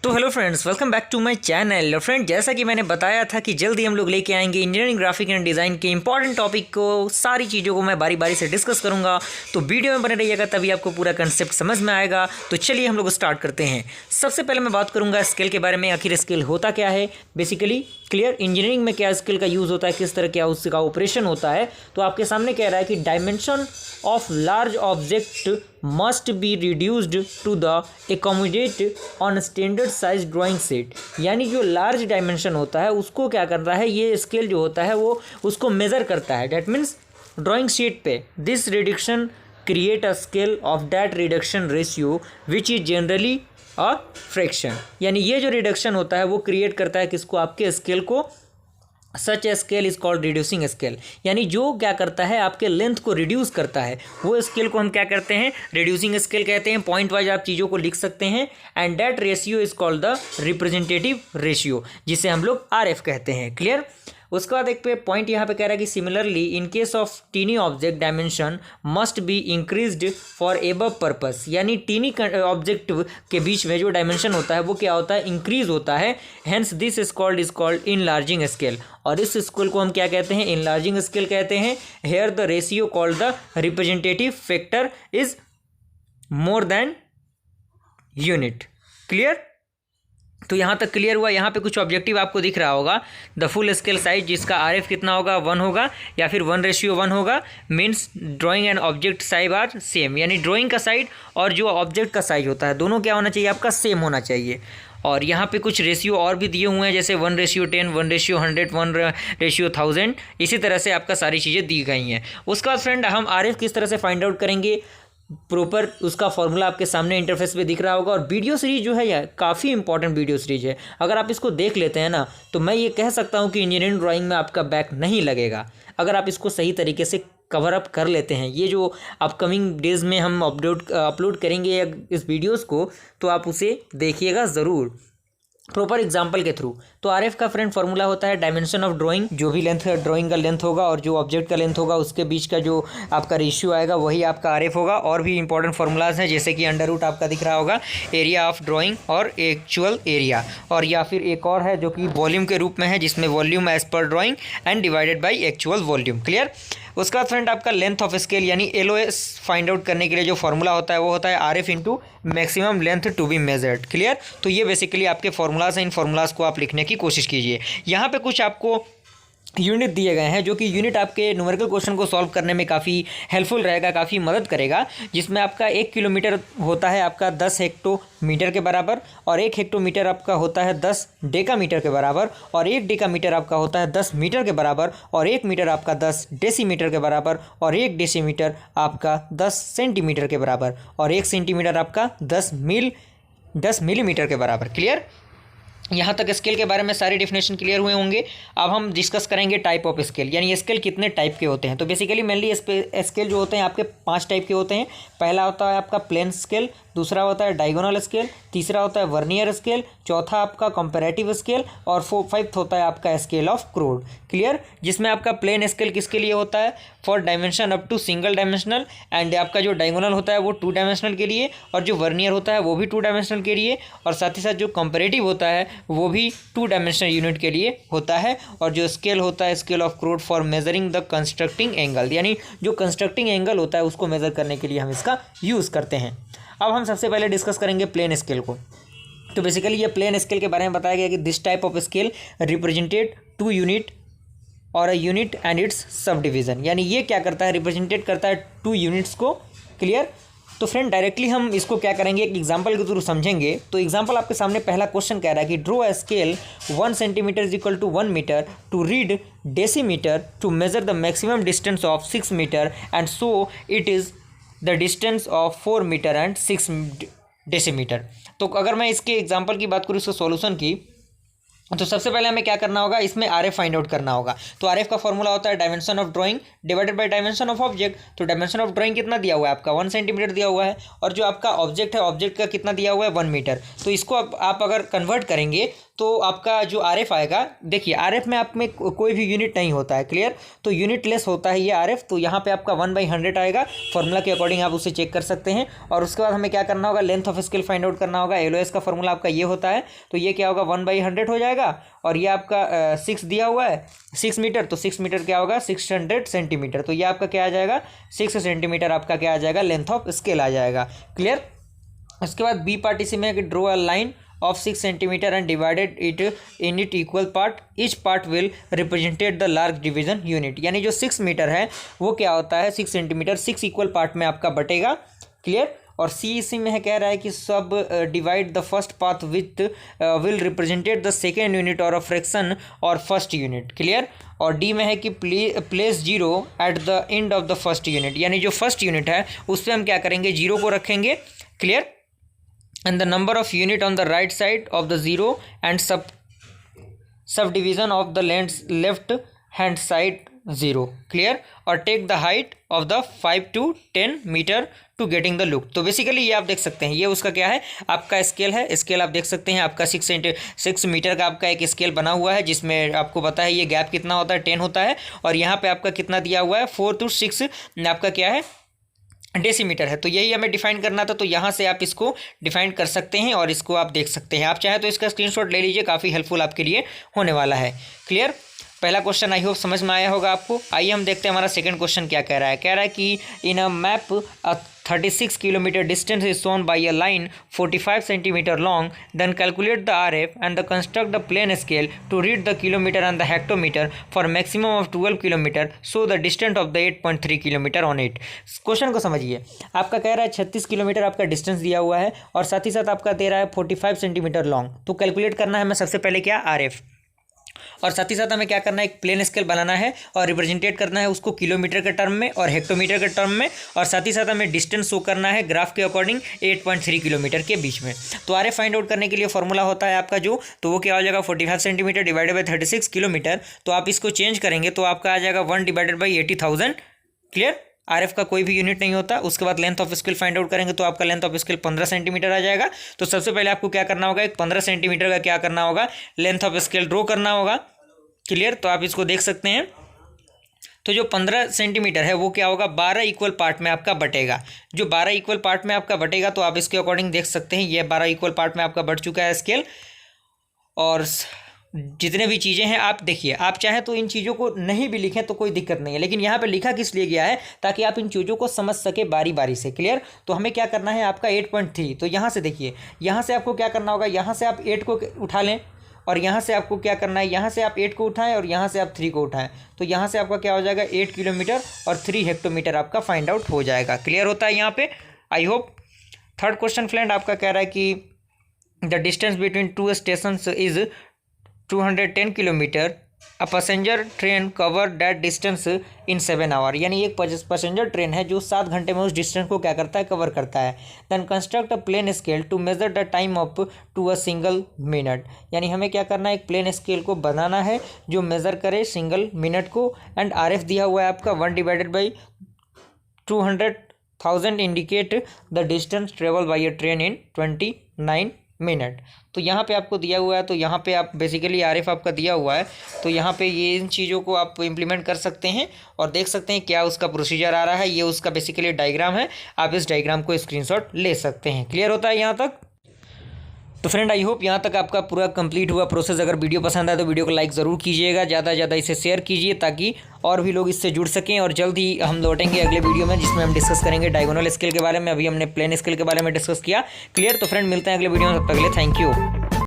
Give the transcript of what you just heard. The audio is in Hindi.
तो hello friends, welcome back to my channel. Friend, जैसा कि मैंने बताया था कि जल्दी हम लोग लेके आएंगे इंजीनियरिंग ग्राफिक एंड डिज़ाइन के इंपॉर्टेंट टॉपिक को, सारी चीज़ों को मैं बारी बारी से डिस्कस करूंगा। तो वीडियो में बने रहिएगा, तभी आपको पूरा कंसेप्ट समझ में आएगा। तो चलिए हम लोग स्टार्ट करते हैं। सबसे पहले मैं बात करूँगा स्केल के बारे में। आखिर स्केल होता क्या है, बेसिकली क्लियर इंजीनियरिंग में क्या स्केल का यूज़ होता है, किस तरह क्या उसका ऑपरेशन होता है। तो आपके सामने कह रहा है कि dimension of large object must be reduced to the accommodate on standard size drawing set. यानी जो लार्ज डायमेंशन होता है उसको क्या करता है, ये स्केल जो होता है वो उसको मेज़र करता है। डैट मीन्स ड्राइंग शीट पे this reduction create a scale of that reduction ratio which is generally a fraction. यानी ये जो रिडक्शन होता है वो क्रिएट करता है किसको, आपके स्केल को। Such a scale is called reducing scale. यानी जो क्या करता है, आपके लेंथ को रिड्यूस करता है, वो स्केल को हम क्या करते हैं, रिड्यूसिंग स्केल कहते हैं। पॉइंट वाइज आप चीज़ों को लिख सकते हैं। And that ratio is called the representative ratio, जिसे हम लोग RF कहते हैं। क्लियर। उसके बाद एक पे पॉइंट यहाँ पे कह रहा है कि similarly in case of tiny object dimension must be increased for above purpose. यानी टीनी ऑब्जेक्ट के बीच में जो डायमेंशन होता है वो क्या होता है, इंक्रीज होता है। Hence this is called enlarging scale. और इस स्केल को हम क्या कहते हैं, इनलार्जिंग स्केल कहते हैं। Here the ratio called the representative factor is more than unit. Clear. तो यहाँ तक क्लियर हुआ। यहाँ पे कुछ ऑब्जेक्टिव आपको दिख रहा होगा। द फुल स्केल साइज, जिसका RF कितना होगा, 1 होगा या फिर 1:1 होगा। Means drawing and object size are same. यानी ड्राइंग का साइज और जो ऑब्जेक्ट का साइज होता है दोनों क्या होना चाहिए, आपका सेम होना चाहिए। और यहाँ पे कुछ रेशियो और भी दिए हुए हैं, जैसे 1:10, 1:100, 1:1000। इसी तरह से आपका सारी चीज़ें दी गई हैं। उसके बाद फ्रेंड, हम RF किस तरह से फाइंड आउट करेंगे, प्रॉपर उसका फॉर्मूला आपके सामने इंटरफेस पे दिख रहा होगा। और वीडियो सीरीज जो है यार, काफ़ी इंपॉर्टेंट वीडियो सीरीज है। अगर आप इसको देख लेते हैं ना, तो मैं ये कह सकता हूँ कि इंजीनियरिंग ड्राइंग में आपका बैक नहीं लगेगा, अगर आप इसको सही तरीके से कवर अप कर लेते हैं। ये जो अपकमिंग डेज में हम अपलोड करेंगे इस वीडियोज़ को, तो आप उसे देखिएगा ज़रूर प्रॉपर एग्जाम्पल के थ्रू। तो RF का फ्रेंड फॉर्मूला होता है डायमेंशन ऑफ ड्राइंग। जो भी लेंथ ड्राइंग का लेंथ होगा और जो ऑब्जेक्ट का लेंथ होगा उसके बीच का जो आपका रेशियो आएगा वही आपका RF होगा। और भी इंपॉर्टेंट फार्मूलाज हैं, जैसे कि अंडर रूट आपका दिख रहा होगा, एरिया ऑफ ड्राइंग और एक्चुअल एरिया। और या फिर एक और है जो कि वॉल्यूम के रूप में है, जिसमें volume as per drawing and divided by actual volume. Clear. उसका फ्रेंड आपका लेंथ ऑफ स्केल यानी LOS फाइंड आउट करने के लिए जो फॉर्मूला होता है वो होता है RF into maximum length to be measured. Clear. तो ये बेसिकली आपके फॉर्मूलाज हैं। इन फॉर्मूलाज को आप लिखने की कोशिश कीजिए। यहाँ पे कुछ आपको यूनिट दिए गए हैं, जो कि यूनिट आपके न्यूमेरिकल क्वेश्चन को सॉल्व करने में काफ़ी हेल्पफुल रहेगा, काफ़ी मदद करेगा। जिसमें आपका 1 किलोमीटर होता है आपका 10 हेक्टोमीटर के बराबर, और 1 हेक्टोमीटर आपका होता है 10 डेकामीटर के बराबर, और 1 डेकामीटर आपका होता है 10 मीटर के बराबर, और 1 मीटर आपका 10 डेसीमीटर के बराबर, और 1 डेसीमीटर आपका 10 सेंटीमीटर के बराबर, और 1 सेंटीमीटर आपका 10 मिलीमीटर के बराबर। क्लियर। यहाँ तक स्केल के बारे में सारे डिफिनेशन क्लियर हुए होंगे। अब हम डिस्कस करेंगे टाइप ऑफ स्केल, यानी स्केल कितने टाइप के होते हैं। तो बेसिकली मेनली स्केल जो होते हैं आपके 5 टाइप के होते हैं। पहला होता है आपका प्लेन स्केल, दूसरा होता है डायगोनल स्केल, तीसरा होता है वर्नियर स्केल, चौथा आपका कंपैरेटिव स्केल, और 5th होता है आपका स्केल ऑफ क्रोड। क्लियर। जिसमें आपका प्लेन स्केल किसके लिए होता है, for dimension up to single dimensional, and आपका जो डायगोनल होता है वो 2 डायमेंशनल के लिए, और जो वर्नियर होता है वो भी 2 डायमेंशनल के लिए, और साथ ही साथ जो कंपैरेटिव होता है वो भी 2 डायमेंशनल यूनिट के लिए होता है। और जो स्केल होता है scale of chord for measuring the constructing angle, यानी जो कंस्ट्रक्टिंग एंगल होता है उसको मेजर करने के लिए हम इसका यूज़ करते हैं। अब हम सबसे पहले डिस्कस करेंगे प्लेन स्केल को। तो बेसिकली ये प्लेन स्केल के बारे में बताया गया कि this type of scale represented 2 unit और a unit and its subdivision. यानी ये क्या करता है, रिप्रेजेंटेड करता है 2 यूनिट्स को। क्लियर। तो फ्रेंड, डायरेक्टली हम इसको क्या करेंगे, एक एग्जांपल के थ्रू समझेंगे। तो एग्जांपल आपके सामने पहला क्वेश्चन कह रहा है कि draw a scale 1 centimetre is equal to 1 metre to read decimetre to measure the maximum distance of 6 metre and so it is the distance of 4 metre and 6 decimetre. तो अगर मैं इसके एग्जांपल की बात करूँ, इसके सॉल्यूशन की, तो सबसे पहले हमें क्या करना होगा, इसमें RF फाइंड आउट करना होगा। तो RF का फॉर्मूला होता है dimension of drawing divided by dimension of object. तो डायमेंशन ऑफ ड्राइंग कितना दिया हुआ है आपका, 1 सेंटीमीटर दिया हुआ है, और जो आपका ऑब्जेक्ट है ऑब्जेक्ट का कितना दिया हुआ है, 1 मीटर। तो इसको आप अगर कन्वर्ट करेंगे तो आपका जो RF आएगा, देखिए RF में आप में कोई भी यूनिट नहीं होता है, क्लियर। तो यूनिट लेस होता है ये RF। तो यहाँ पे आपका 1/100 आएगा, फॉर्मूला के अकॉर्डिंग आप उसे चेक कर सकते हैं। और उसके बाद हमें क्या करना होगा, length of scale find out करना होगा। LOS का फॉर्मूला आपका ये होता है, तो ये क्या होगा 1/100 हो जाएगा। और ये आपका 6 दिया हुआ है, 6 मीटर, तो 6 मीटर क्या होगा 600 सेंटीमीटर। तो ये आपका क्या आ जाएगा 6 सेंटीमीटर आपका क्या आ जाएगा लेंथ ऑफ स्केल आ जाएगा, क्लियर। उसके बाद बी पार्ट इसी में draw a line of 6 centimeter and divided it in it equal part. Each part will represented the large division unit. यानी जो 6 मीटर है वो क्या होता है 6 सेंटीमीटर 6 इक्वल पार्ट में आपका बटेगा, क्लियर। और सी इसी में है कह रहा है कि सब divide the first path with will represented the second unit और अ फ्रैक्शन और फर्स्ट यूनिट, क्लियर। और डी में है कि place 0 at the end of the first unit, यानी जो फर्स्ट यूनिट है उस पर हम क्या करेंगे 0 को रखेंगे, clear. and the number of unit on the right side of the 0 and subdivision of the left hand side 0, clear। और take the height of the 5 to 10 meter to getting the look। तो बेसिकली ये आप देख सकते हैं, ये उसका क्या है आपका स्केल है। स्केल आप देख सकते हैं आपका 6 मीटर का आपका एक स्केल बना हुआ है, जिसमें आपको पता है ये गैप कितना होता है 10 होता है। और यहाँ पे आपका कितना दिया हुआ है 4 to 6 आपका क्या है डेसीमीटर है। तो यही हमें डिफाइन करना था, तो यहाँ से आप इसको डिफाइन कर सकते हैं और इसको आप देख सकते हैं। आप चाहें तो इसका स्क्रीनशॉट ले लीजिए, काफ़ी हेल्पफुल आपके लिए होने वाला है, क्लियर। पहला क्वेश्चन आई होप समझ में आया होगा आपको। आइए हम देखते हैं हमारा सेकंड क्वेश्चन क्या कह रहा है। कह रहा है कि in a map 36 kilometre distance is shown by a line 45 centimetre long, then calculate the RF and the construct the plane scale to read the kilometre and the hectometre for maximum of 12 kilometre, so the distance of the 8.3 kilometre on it. Question को समझिए, आपका कह रहा है 36 किलोमीटर आपका डिस्टेंस दिया हुआ है और साथ ही साथ आपका दे रहा है 45 सेंटीमीटर लॉन्ग। तो कैलकुलेट करना है हमें सबसे पहले क्या RF, और साथ ही साथ हमें क्या करना है एक प्लेन स्केल बनाना है और रिप्रेजेंटेट करना है उसको किलोमीटर के टर्म में और हेक्टोमीटर के टर्म में। और साथ ही साथ हमें डिस्टेंस शो करना है ग्राफ के अकॉर्डिंग 8.3 किलोमीटर के बीच में। तो RF फाइंड आउट करने के लिए फॉर्मूला होता है आपका जो, तो वो क्या हो जाएगा 45 सेंटीमीटर डिवाइडेड बाई 36 किलोमीटर। तो आप इसको चेंज करेंगे तो आपका आ जाएगा 1 डिवाइडेड बाई 80,000, क्लियर। RF का कोई भी यूनिट नहीं होता। उसके बाद length of scale find out करेंगे तो आपका लेंथ ऑफ स्केल 15 सेंटीमीटर आ जाएगा। तो सबसे पहले आपको क्या करना होगा एक 15 सेंटीमीटर का क्या करना होगा लेंथ ऑफ स्केल ड्रॉ करना होगा, क्लियर। तो आप इसको देख सकते हैं। तो जो 15 सेंटीमीटर है वो क्या होगा 12 इक्वल पार्ट में आपका बटेगा। जो 12 इक्वल पार्ट में आपका बटेगा तो आप इसके अकॉर्डिंग देख सकते हैं ये 12 इक्वल पार्ट में आपका बढ़ चुका है स्केल। और जितने भी चीज़ें हैं आप देखिए, आप चाहें तो इन चीज़ों को नहीं भी लिखें तो कोई दिक्कत नहीं है, लेकिन यहाँ पे लिखा किस लिए गया है ताकि आप इन चीज़ों को समझ सके बारी बारी से, क्लियर। तो हमें क्या करना है आपका 8.3, तो यहाँ से देखिए, यहाँ से आपको क्या करना होगा, यहाँ से आप 8 को उठा लें और यहाँ से आपको क्या करना है, यहाँ से आप 8 को उठाएं और यहाँ से आप 3 को उठाएं। तो यहाँ से आपका क्या हो जाएगा 8 किलोमीटर और 3 हेक्टोमीटर आपका फाइंड आउट हो जाएगा, क्लियर होता है यहाँ पे, I hope. Third question friend आपका कह रहा है कि the distance between 2 station is 210 kilometre, a passenger train cover that distance in 7 hour. यानी एक पैसेंजर ट्रेन है जो 7 घंटे में उस डिस्टेंस को क्या करता है कवर करता है। Then construct a plane scale to measure the time of to a single minute. यानी हमें क्या करना है एक प्लेन स्केल को बनाना है जो मेज़र करे सिंगल मिनट को। एंड RF दिया हुआ है आपका 1 divided by 200,000 indicate the distance travel by a train in 29 minute. तो यहाँ पे आपको दिया हुआ है, तो यहाँ पे आप बेसिकली RF आपका दिया हुआ है, तो यहाँ पे ये इन चीज़ों को आप इम्प्लीमेंट कर सकते हैं और देख सकते हैं क्या उसका प्रोसीजर आ रहा है। ये उसका बेसिकली डायग्राम है, आप इस डायग्राम को स्क्रीनशॉट ले सकते हैं, क्लियर होता है यहाँ तक। तो फ्रेंड आई होप यहाँ तक आपका पूरा कंप्लीट हुआ प्रोसेस। अगर वीडियो पसंद आए तो वीडियो को लाइक ज़रूर कीजिएगा, ज़्यादा से ज़्यादा इसे शेयर कीजिए ताकि और भी लोग इससे जुड़ सकें। और जल्द ही हम लौटेंगे अगले वीडियो में जिसमें हम डिस्कस करेंगे डायगोनल स्केल के बारे में। अभी हमने प्लेन स्केल के बारे में डिस्कस किया, क्लियर। तो फ्रेंड मिलते हैं अगले वीडियो में, तब तक के लिए थैंक यू।